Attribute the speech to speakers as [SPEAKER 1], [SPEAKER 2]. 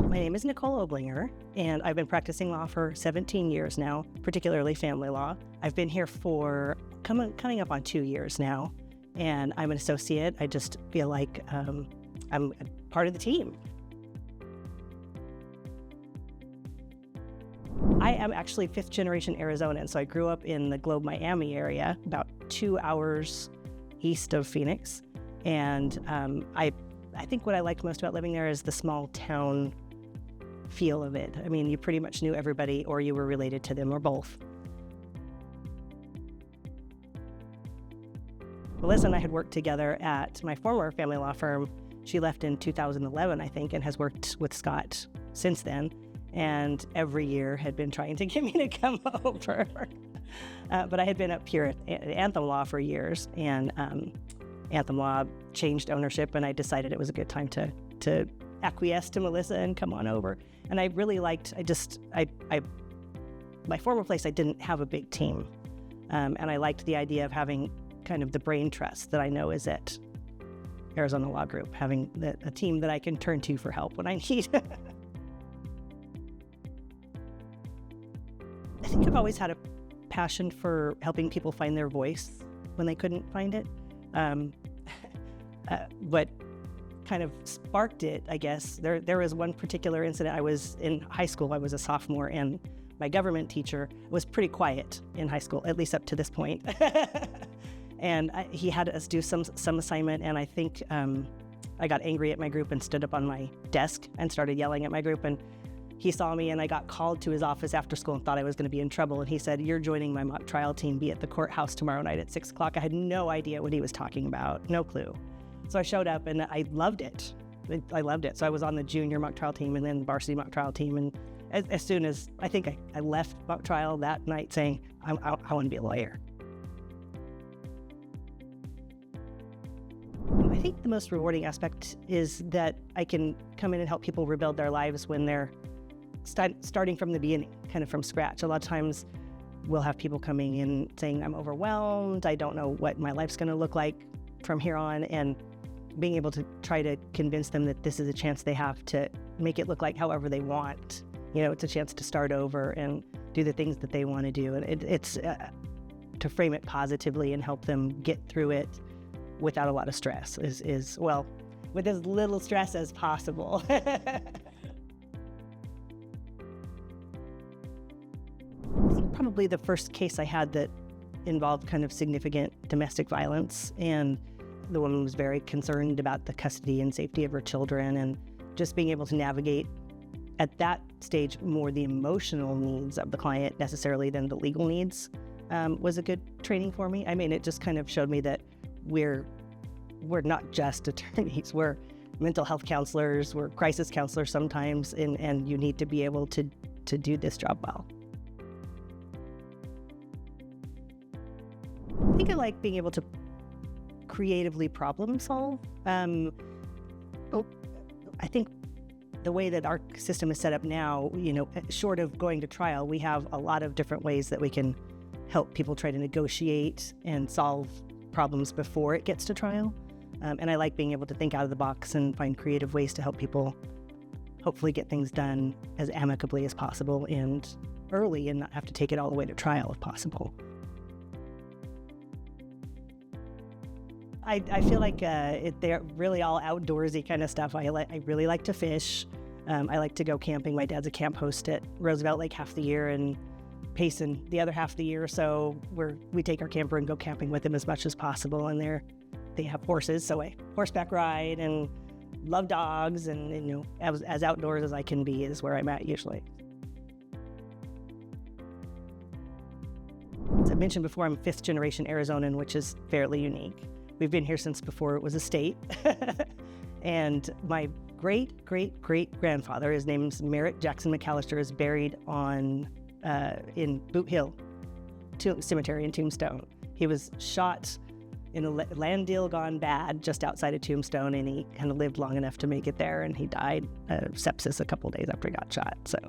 [SPEAKER 1] Well, my name is Nichole Oblinger, and I've been practicing law for 17 years now, particularly family law. I've been here for coming up on 2 years now, and I'm an associate. I just feel like I'm a part of the team. I am actually fifth-generation Arizonan, so I grew up in the Globe, Miami area, about 2 hours east of Phoenix, and I think what I liked most about living there is the small town feel of it. I mean, you pretty much knew everybody, or you were related to them, or both. Melissa and I had worked together at my former family law firm. She left in 2011, I think, and has worked with Scott since then, and every year had been trying to get me to come over. But I had been up here at Anthem Law for years, and Anthem Law changed ownership, and I decided it was a good time to acquiesce to Melissa and come on over. And I really liked, my former place, I didn't have a big team. And I liked the idea of having kind of the brain trust that I know is at Arizona Law Group, having a team that I can turn to for help when I need. I think I've always had a passion for helping people find their voice when they couldn't find it. What kind of sparked it, I guess, there was one particular incident. I was in high school, I was a sophomore, and my government teacher was pretty quiet in high school, at least up to this point. And he had us do some assignment, and I think I got angry at my group and stood up on my desk and started yelling at my group, and he saw me, and I got called to his office after school and thought I was going to be in trouble. And he said, "You're joining my mock trial team. Be at the courthouse tomorrow night at 6 o'clock. I had no idea what he was talking about, no clue. So I showed up, and I loved it. I loved it. So I was on the junior mock trial team and then varsity mock trial team. And as soon as I think I left mock trial that night saying, I want to be a lawyer. I think the most rewarding aspect is that I can come in and help people rebuild their lives when they're starting from the beginning, kind of from scratch. A lot of times we'll have people coming in saying, I'm overwhelmed, I don't know what my life's going to look like from here on, and being able to try to convince them that this is a chance they have to make it look like however they want. You know, it's a chance to start over and do the things that they want to do. And it's to frame it positively and help them get through it without a lot of stress is well, with as little stress as possible. Probably the first case I had that involved kind of significant domestic violence, and the woman was very concerned about the custody and safety of her children, and just being able to navigate at that stage more the emotional needs of the client necessarily than the legal needs was a good training for me. I mean, it just kind of showed me that we're not just attorneys, we're mental health counselors, we're crisis counselors sometimes, and you need to be able to do this job well. I think I like being able to creatively problem solve. I think the way that our system is set up now, you know, short of going to trial, we have a lot of different ways that we can help people try to negotiate and solve problems before it gets to trial. And I like being able to think out of the box and find creative ways to help people hopefully get things done as amicably as possible and early, and not have to take it all the way to trial if possible. I feel like they're really all outdoorsy kind of stuff. I really like to fish. I like to go camping. My dad's a camp host at Roosevelt Lake half the year, and Payson the other half the year. So we take our camper and go camping with him as much as possible. And they have horses, so I horseback ride and love dogs, and you know, as outdoors as I can be is where I'm at usually. As I mentioned before, I'm fifth-generation Arizonan, which is fairly unique. We've been here since before it was a state. And my great-great-great-grandfather, his name's Merritt Jackson McAllister, is buried in Boot Hill Cemetery in Tombstone. He was shot in a land deal gone bad just outside of Tombstone, and he kind of lived long enough to make it there, and he died of sepsis a couple days after he got shot. So